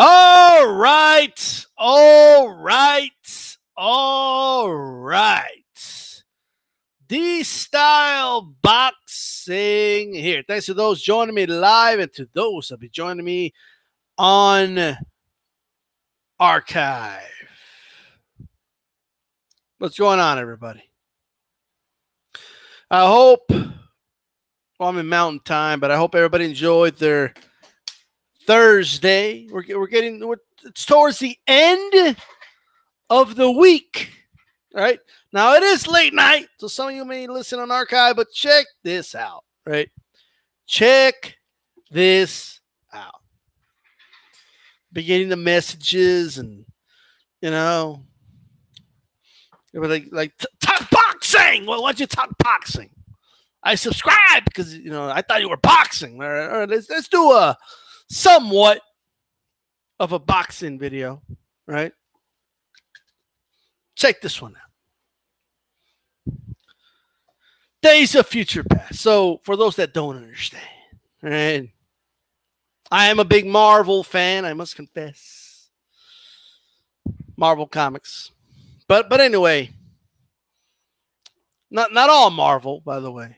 All right. All right. All right. DStyleBoxing here. Thanks to those joining me live and to those that will be joining me on archive. What's going on, everybody? I hope, well, I'm in mountain time, but I hope everybody enjoyed their Thursday. It's towards the end of the week. All right. Now it is late night, so some of you may listen on archive, but check this out, right? Check this out. Beginning the messages and, you know, it was like talk boxing. Well, why'd you talk boxing? I subscribed because, you know, I thought you were boxing. All right, let's do a somewhat of a boxing video, right? Check this one out. Days of Future Past. So, for those that don't understand, right? I am a big Marvel fan, I must confess. Marvel Comics. But anyway, not all Marvel, by the way.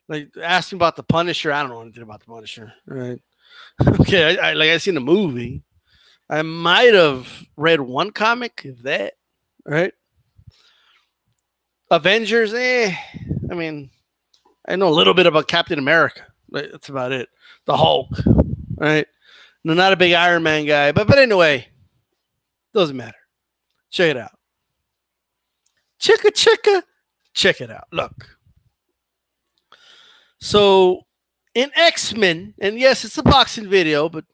Like, ask me about the Punisher. I don't know anything about the Punisher, right? Okay, I seen the movie. I might have read one comic, if that, right? Avengers, I mean, I know a little bit about Captain America. But that's about it. The Hulk, right? No, not a big Iron Man guy. But anyway, doesn't matter. Check it out. Chicka. Check it out. Look. So, in X-Men, and yes, it's a boxing video, but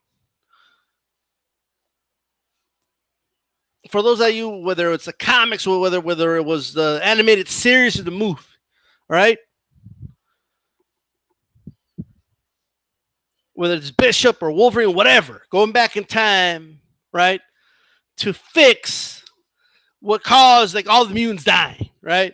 for those of you, whether it's the comics or whether it was the animated series or the movie, right? Whether it's Bishop or Wolverine, whatever, going back in time, right, to fix what caused like all the mutants dying, right?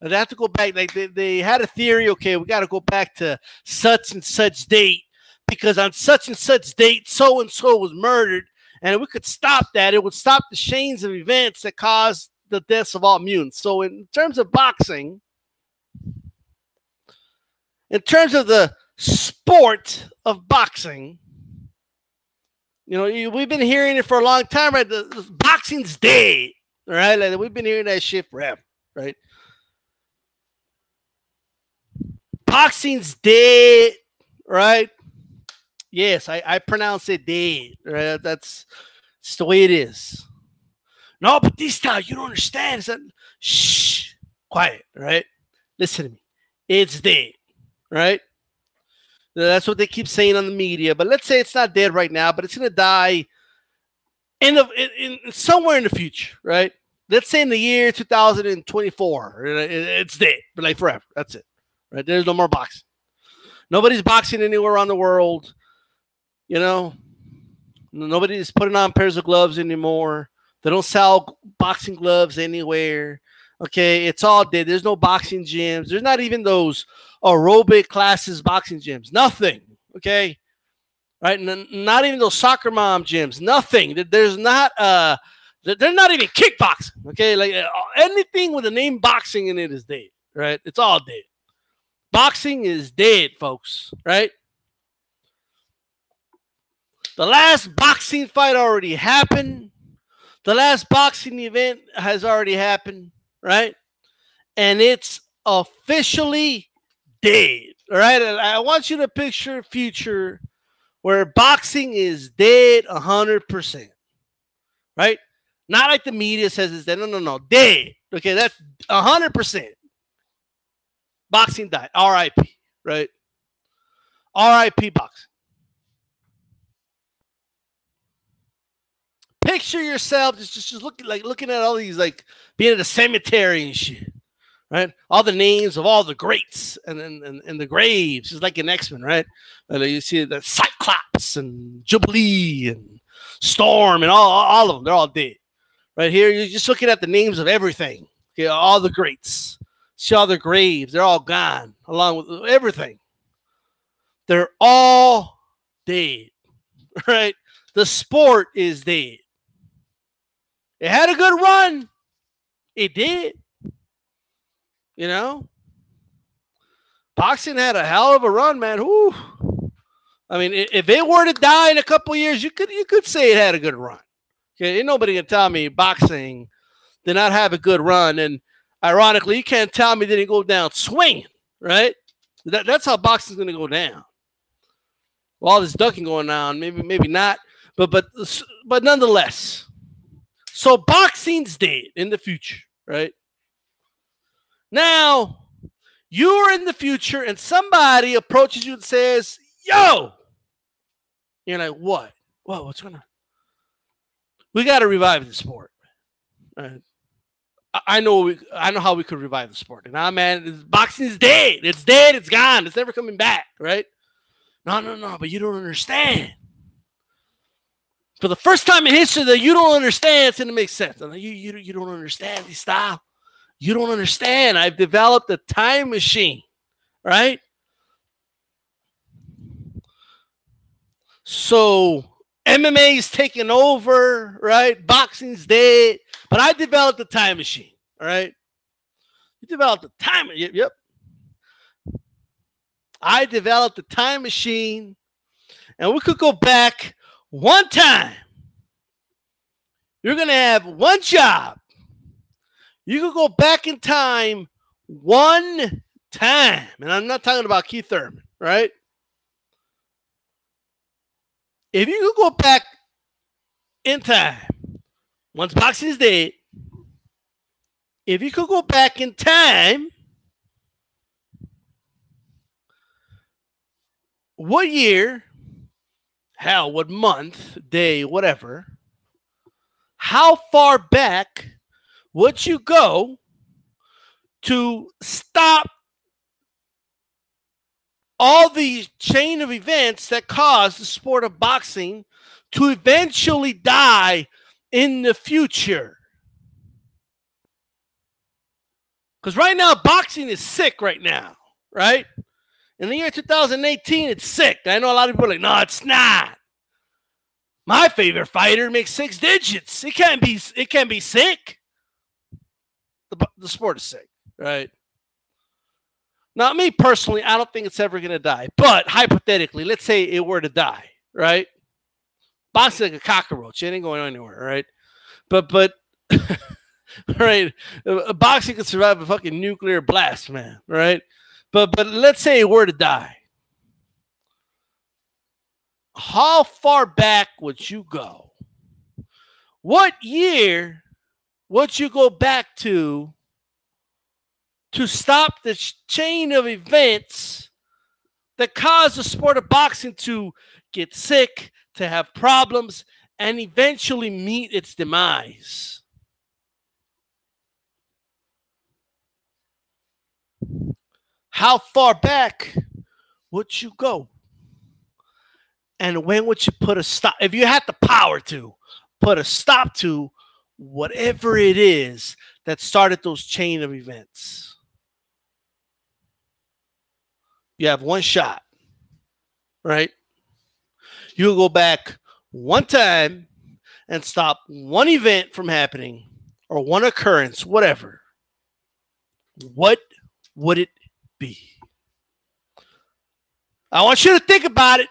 They have to go back. Like they had a theory. Okay, we got to go back to such and such date because on such and such date, so and so was murdered, and if we could stop that, it would stop the chains of events that caused the deaths of all mutants. So, in terms of boxing, in terms of the sport of boxing, you know, we've been hearing it for a long time, right? The boxing's dead, right? Like, we've been hearing that shit forever, right? Boxing's dead, right? Yes, I pronounce it dead, right? That's the way it is. No, but this time you don't understand. It's shh, quiet, right? Listen to me. It's dead, right? That's what they keep saying on the media. But let's say it's not dead right now, but it's going to die in somewhere in the future, right? Let's say in the year 2024, it's dead, but like forever. That's it. Right? There's no more boxing. Nobody's boxing anywhere around the world. You know, nobody's putting on pairs of gloves anymore. They don't sell boxing gloves anywhere. Okay, it's all dead. There's no boxing gyms. There's not even those aerobic classes, boxing gyms. Nothing. Okay, right? Not even those soccer mom gyms. Nothing. There's not. They're not even kickboxing. Okay, like anything with the name boxing in it is dead. Right? It's all dead. Boxing is dead, folks, right? The last boxing fight already happened. The last boxing event has already happened, right? And it's officially dead, all right? I want you to picture a future where boxing is dead 100%, right? Not like the media says it's dead. No, dead. Okay, that's 100%. Boxing died. R.I.P. Right? R.I.P. boxing. Picture yourself just looking at all these, like being at a cemetery and shit. Right? All the names of all the greats and the graves. It's like an X-Men, right? You see the Cyclops and Jubilee and Storm and all of them. They're all dead. Right here, you're just looking at the names of everything. Okay, all the greats. See all their graves. They're all gone, along with everything. They're all dead, right? The sport is dead. It had a good run. It did. You know? Boxing had a hell of a run, man. Whew. I mean, if it were to die in a couple years, you could say it had a good run. Okay, ain't nobody can tell me boxing did not have a good run. And ironically, you can't tell me they didn't go down swinging, right? That's how boxing's going to go down. All this ducking going on, maybe not, but nonetheless. So boxing's dead in the future, right? Now, you're in the future and somebody approaches you and says, yo, you're like, what? Whoa, what's going on? We got to revive the sport. I know how we could revive the sport. And man, boxing is dead. It's dead. It's gone. It's never coming back, right? No, but you don't understand. For the first time in history that you don't understand, it's going to make sense. You don't understand this style. You don't understand. I've developed a time machine, right? So MMA is taking over, right? Boxing's dead. But I developed a time machine, all right? You developed a time machine. Yep. I developed a time machine, and we could go back one time. You're going to have one job. You could go back in time one time. And I'm not talking about Keith Thurman, right? If you could go back in time, once boxing is dead, if you could go back in time, what year, hell, what month, day, whatever, how far back would you go to stop all the chain of events that caused the sport of boxing to eventually die in the future? Because right now, boxing is sick right now, right? In the year 2018, it's sick. I know a lot of people are like, no, it's not. My favorite fighter makes 6 digits. It can't be sick. The sport is sick, right? Now, me personally, I don't think it's ever going to die. But hypothetically, let's say it were to die, right? Boxing like a cockroach. It ain't going anywhere, right? But right, boxing can survive a fucking nuclear blast, man, right? But let's say it were to die. How far back would you go? What year would you go back to stop the chain of events that caused the sport of boxing to get sick, to have problems, and eventually meet its demise? How far back would you go? And when would you put a stop? If you had the power to put a stop to whatever it is that started those chain of events. You have one shot, right? You'll go back one time and stop one event from happening or one occurrence, whatever. What would it be? I want you to think about it.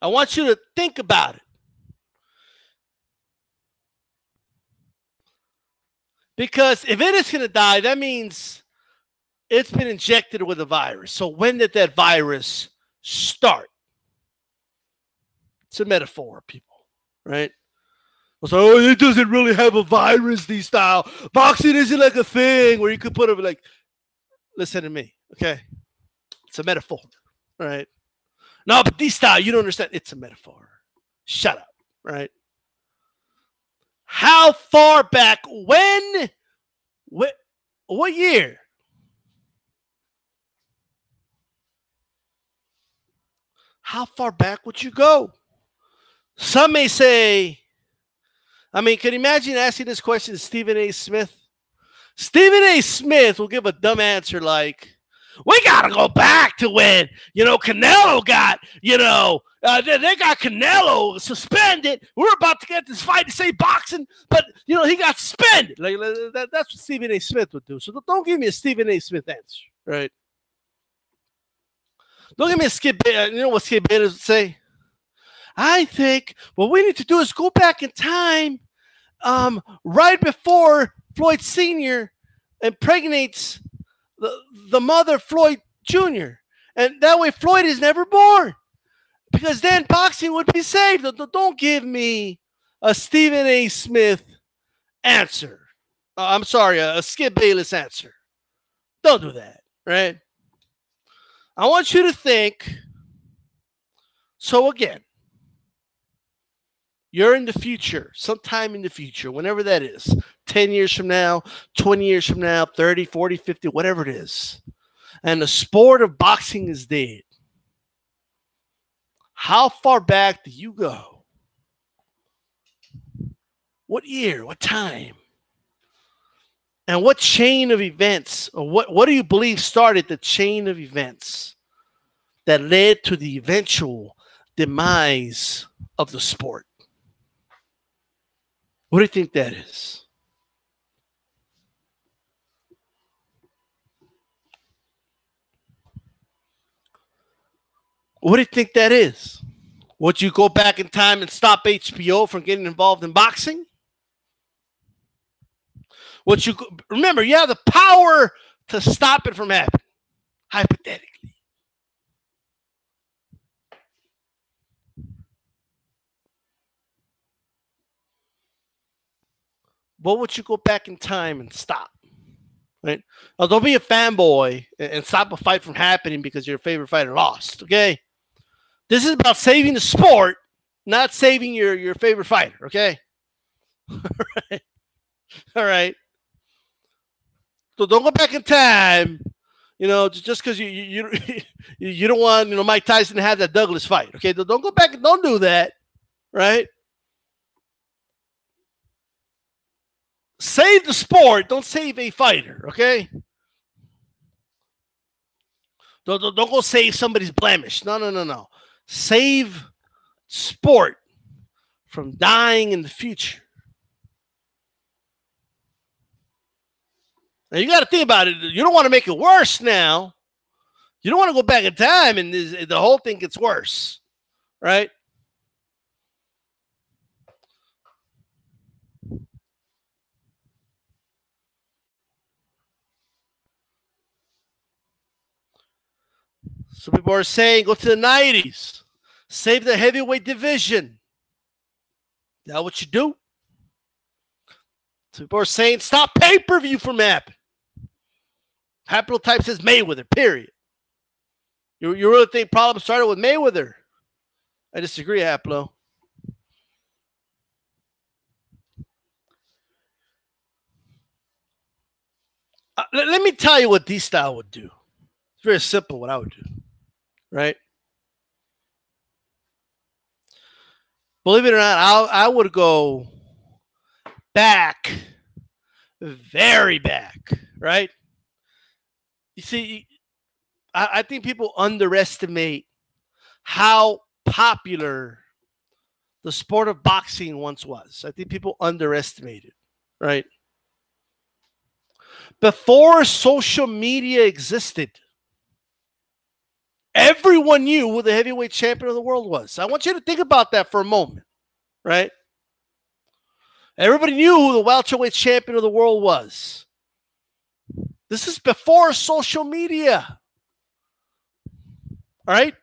I want you to think about it. Because if it is going to die, that means it's been injected with a virus. So when did that virus start? It's a metaphor, people, right? So it doesn't really have a virus, these style. Boxing isn't like a thing where you could put it like, listen to me, okay? It's a metaphor, right? No, but these style, you don't understand. It's a metaphor. Shut up, right? How far back? When? What year? How far back would you go? Some may say, I mean, can you imagine asking this question to Stephen A. Smith? Stephen A. Smith will give a dumb answer like, We got to go back to when, Canelo got, they got Canelo suspended. We're about to get this fight to say boxing, but, he got suspended. That's what Stephen A. Smith would do. So don't give me a Stephen A. Smith answer, right? Don't give me a Skip Bayless. You know what Skip Bayless would say? I think what we need to do is go back in time right before Floyd Sr. impregnates the mother, Floyd Jr. And that way Floyd is never born. Because then boxing would be saved. Don't give me a Stephen A. Smith answer. I'm sorry, a Skip Bayless answer. Don't do that, right? I want you to think. So again, you're in the future, sometime in the future, whenever that is, 10 years from now, 20 years from now, 30, 40, 50, whatever it is. And the sport of boxing is dead. How far back do you go? What year? What time? And what chain of events, or what do you believe started the chain of events that led to the eventual demise of the sport? What do you think that is? What do you think that is? Would you go back in time and stop HBO from getting involved in boxing? Remember, you have the power to stop it from happening, hypothetically. What would you go back in time and stop? Right? Now, don't be a fanboy and stop a fight from happening because your favorite fighter lost. Okay, this is about saving the sport, not saving your favorite fighter. Okay, all right, all right. So don't go back in time. Just because you don't want Mike Tyson to have that Douglas fight. Okay, don't go back and don't do that. Right? Save the sport. Don't save a fighter. Okay. Don't go save somebody's blemish. No. Save sport from dying in the future. Now you got to think about it. You don't want to make it worse now. You don't want to go back in time and the whole thing gets worse, right? Some people are saying go to the 90s. Save the heavyweight division. Is that what you do? Some people are saying stop pay-per-view from happening. Haplotype says Mayweather, period. You really think problems started with Mayweather? I disagree, Haplo. Let me tell you what DStyle would do. It's very simple what I would do, right? Believe it or not, I would go back, very back, right? You see, I think people underestimate how popular the sport of boxing once was. I think people underestimate it, right? Before social media existed, everyone knew who the heavyweight champion of the world was. I want you to think about that for a moment, right? Everybody knew who the welterweight champion of the world was. This is before social media. All right?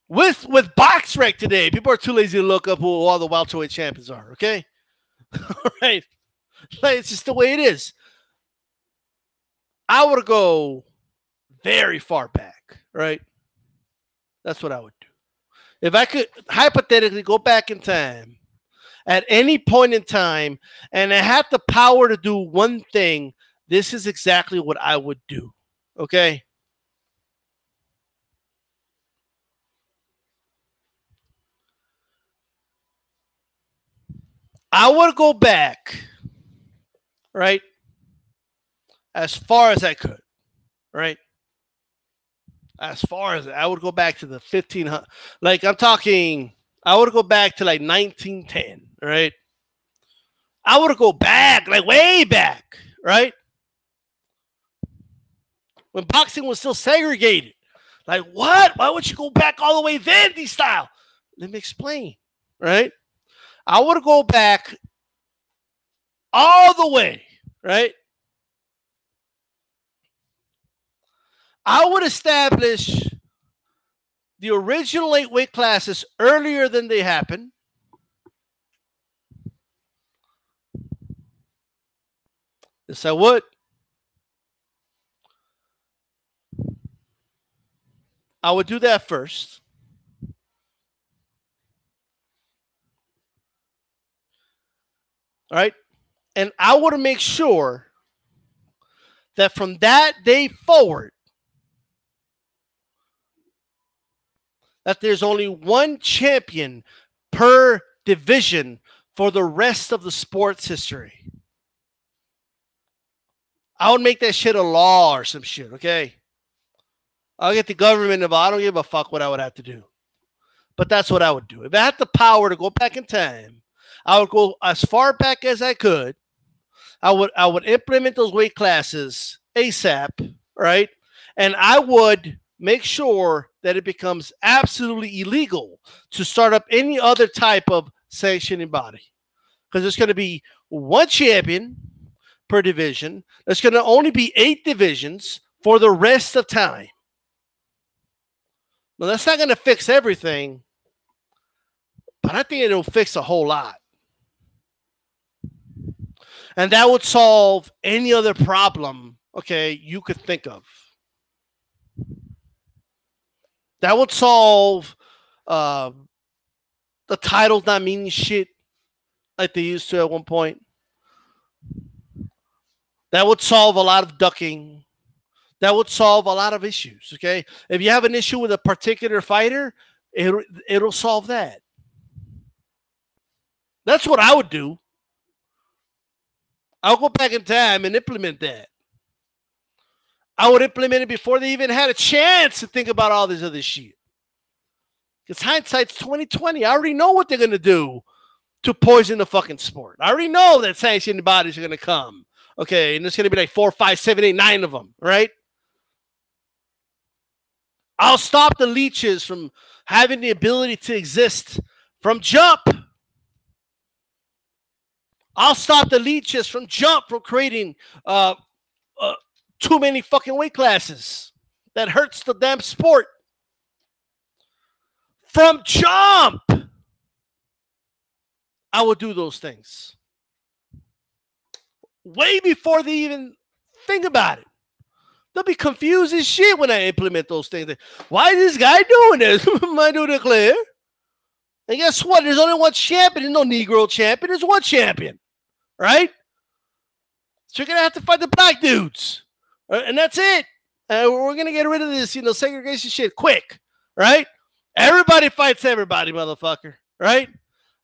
With BoxRec today, people are too lazy to look up who all the welterweight champions are, okay? All right? Like, it's just the way it is. I would go very far back, right? That's what I would do. If I could hypothetically go back in time at any point in time and I had the power to do one thing, this is exactly what I would do. Okay? I would go back, right? as far as I could, right? As far as I would go back to the 1500, like I'm talking, I would go back to like 1910, right? I would go back, like way back, right? When boxing was still segregated. Like, what? Why would you go back all the way then, DStyle? Let me explain, right? I would go back all the way, right? I would establish the original 8-weight classes earlier than they happened. Yes, I would. I would do that first. All right. And I would make sure that from that day forward, that there's only one champion per division for the rest of the sports history. I would make that shit a law or some shit, okay? I'll get the government involved. I don't give a fuck what I would have to do. But that's what I would do. If I had the power to go back in time, I would go as far back as I could. I would implement those weight classes ASAP, right? And I would make sure that it becomes absolutely illegal to start up any other type of sanctioning body. Because there's going to be one champion per division. There's going to only be 8 divisions for the rest of time. Well, that's not going to fix everything, but I think it'll fix a whole lot. And that would solve any other problem, okay, you could think of. That would solve the titles not meaning shit like they used to at one point. That would solve a lot of ducking. That would solve a lot of issues, okay? If you have an issue with a particular fighter, it'll solve that. That's what I would do. I'll go back in time and implement that. I would implement it before they even had a chance to think about all this other shit. Because hindsight's 2020. I already know what they're going to do to poison the fucking sport. I already know that sanctioning bodies are going to come. Okay, and there's going to be like 4, 5, 7, 8, 9 of them, right? I'll stop the leeches from having the ability to exist from jump. I'll stop the leeches from jump from creating too many fucking weight classes. That hurts the damn sport. From jump, I will do those things. Way before they even think about it. They'll be confused as shit when I implement those things. Why is this guy doing this? Am I doing it clear? And guess what? There's only one champion. There's no Negro champion. There's one champion. Right? So you're going to have to fight the black dudes. And that's it. We're going to get rid of this, segregation shit quick. Right? Everybody fights everybody, motherfucker. Right?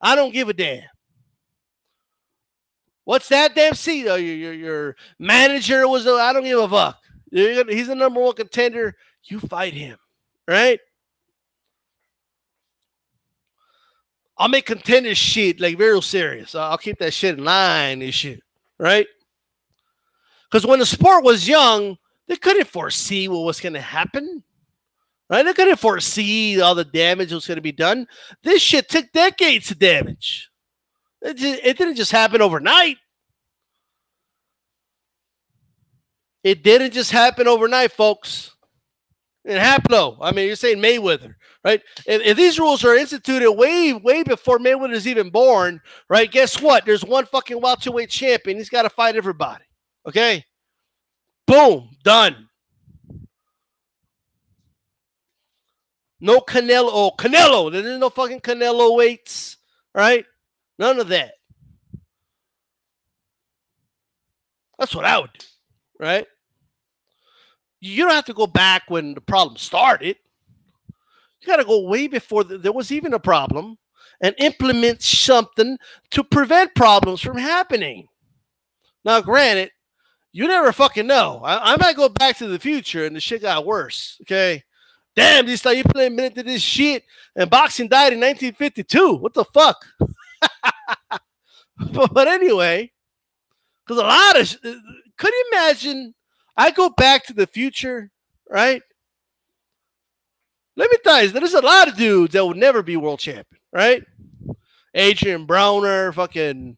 I don't give a damn. What's that damn seat? Oh, your manager was, I don't give a fuck. He's the number one contender. You fight him. Right? I'll make contender shit like real serious. I'll keep that shit in line and shit. Right? Because when the sport was young, they couldn't foresee what was going to happen. Right? They couldn't foresee all the damage that was going to be done. This shit took decades to damage. It didn't just happen overnight. It didn't just happen overnight, folks. It happened, though. I mean, you're saying Mayweather, right? If these rules are instituted way before Mayweather's even born, right, guess what? There's one fucking welterweight champion. He's got to fight everybody, okay? Boom, done. No Canelo. Oh, Canelo. There's no fucking Canelo weights, right? None of that. That's what I would do, right? You don't have to go back when the problem started. You got to go way before there was even a problem and implement something to prevent problems from happening. Now, granted, You never fucking know. I might go back to the future and the shit got worse. Okay. Damn, this like you playing minute to this shit. And boxing died in 1952. What the fuck? But anyway, because a lot of could you imagine? I go back to the future, right? Let me tell you, there's a lot of dudes that would never be world champion, right? Adrian Browner, fucking.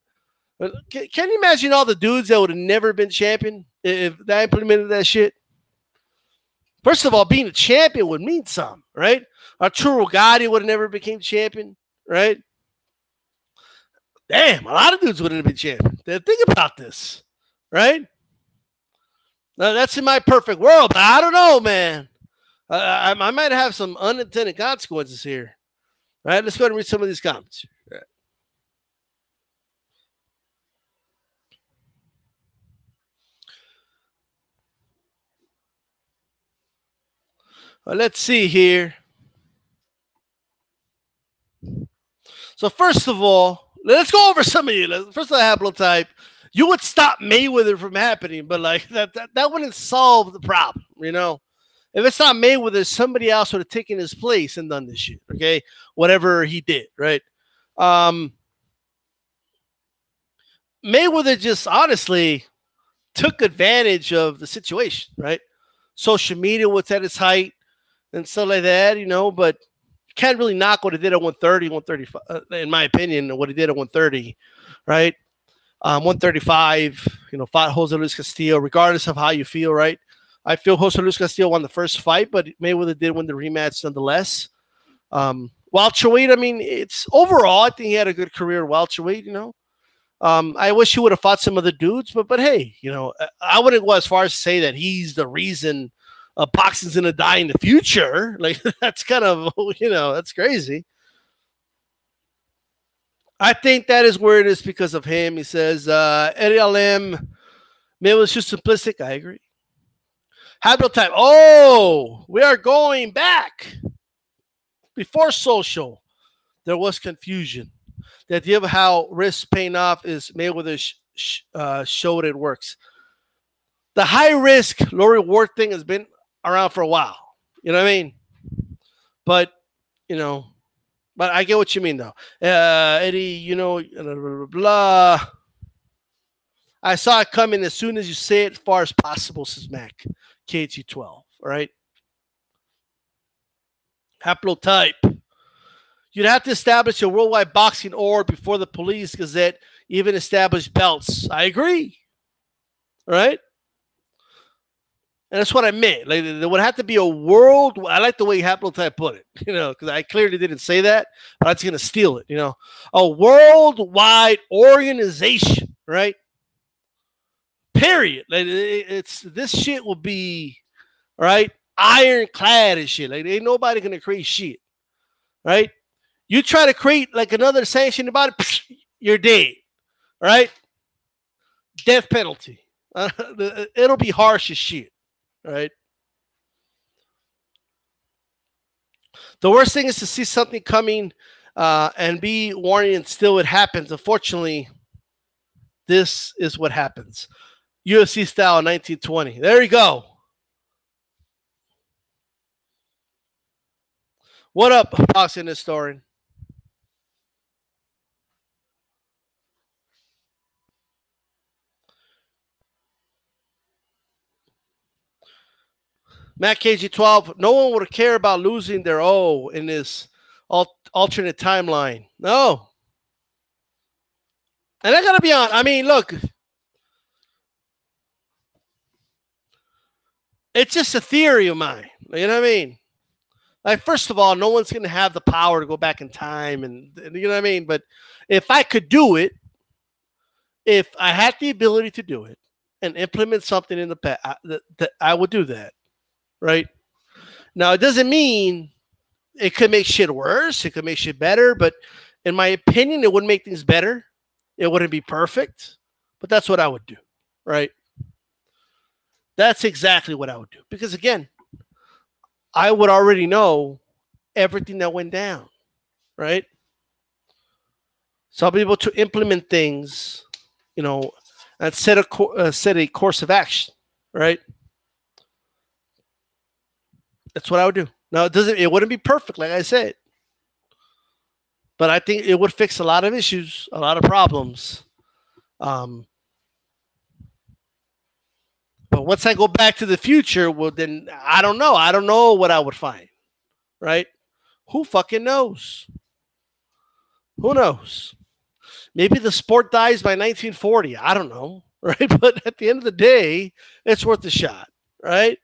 Can you imagine all the dudes that would have never been champion if they implemented that shit? First of all, being a champion would mean something, right? Arturo Gatti would have never became champion, right? Damn, a lot of dudes wouldn't have been champion. Think about this, right? Now, that's in my perfect world, but I don't know, man. I might have some unintended consequences here. All right, let's go ahead and read some of these comments. Right. Well, let's see here. So first of all, let's go over some of you. First of all, haplotype. You would stop Mayweather from happening, but like that wouldn't solve the problem, you know? If it's not Mayweather, somebody else would have taken his place and done this shit, okay? Whatever he did, right? Mayweather just honestly took advantage of the situation, right? Social media was at its height and stuff like that, you know, but you can't really knock what he did at 130, 135, in my opinion, what he did at 130, right? 135, you know, fought Jose Luis Castillo, regardless of how you feel, right? I feel Jose Luis Castillo won the first fight, but Mayweather did win the rematch nonetheless. Welterweight, I mean, it's overall, I think he had a good career welterweight, you know. I wish he would have fought some other dudes, but hey, you know, I wouldn't go as far as to say that he's the reason boxing's gonna die in the future. Like that's kind of, you know, that's crazy. I think that is where it is because of him. He says, Eddie Alem, maybe it was just simplistic. I agree. Haplotype. Oh, we are going back. Before social, there was confusion. The idea of how risk paying off is Mayweather showed it works. The high risk, low reward thing has been around for a while. You know what I mean? But, you know, but I get what you mean, though. Eddie, you know, blah, blah, blah. I saw it coming as soon as you say it, as far as possible, says Mac. KT12, all right? Haplotype. You'd have to establish a worldwide boxing org before the Police Gazette even established belts. I agree. All right? And that's what I meant. Like there would have to be a world. I like the way Haplotype put it, you know, because I clearly didn't say that, but I'm just going to steal it, you know. A worldwide organization, right? Period. Like it's this shit will be, right, ironclad and shit. Like ain't nobody going to create shit, right? You try to create like another sanction about it, you're dead, right? Death penalty. It'll be harsh as shit, right? The worst thing is to see something coming and be warning and still it happens. Unfortunately, this is what happens. UFC style 1920. There you go. What up, boxing historian? Matt KG12, no one would care about losing their O in this alternate timeline. No. And I got to be honest. I mean, look. It's just a theory of mine. You know what I mean? Like, first of all, no one's going to have the power to go back in time. And you know what I mean? But if I could do it, if I had the ability to do it and implement something in the past, I would do that. Right? Now, it doesn't mean it could make shit worse. It could make shit better. But in my opinion, it wouldn't make things better. It wouldn't be perfect. But that's what I would do. Right? That's exactly what I would do. Because, again, I would already know everything that went down. Right? So I'll be able to implement things, you know, and set a course of action, right? That's what I would do. Now it wouldn't be perfect, like I said, but I think it would fix a lot of issues, a lot of problems. Um, but once I go back to the future, well, then I don't know. I don't know what I would find, right? Who fucking knows? Who knows? Maybe the sport dies by 1940. I don't know, right? But at the end of the day, it's worth a shot, right?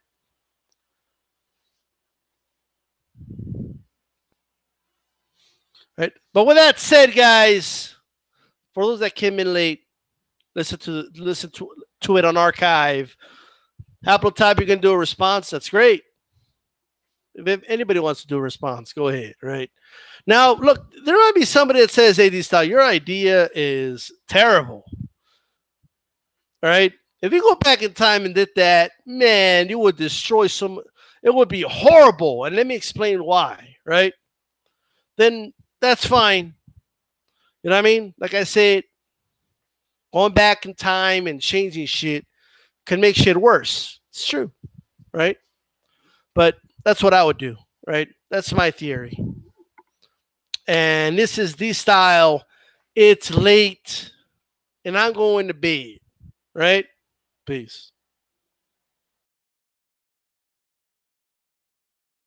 Right. But with that said, guys, for those that came in late, listen to it on archive. Apple Type, you can do a response. That's great. If anybody wants to do a response, go ahead. Right now, look, there might be somebody that says, "Hey, D-Style, your idea is terrible." All right. If you go back in time and did that, man, you would destroy some. It would be horrible. And let me explain why. Right. Then that's fine. You know what I mean? Like I said, going back in time and changing shit can make shit worse. It's true, right? But that's what I would do, right? That's my theory. And this is DStyle. It's late, and I'm going to bed, right? Peace.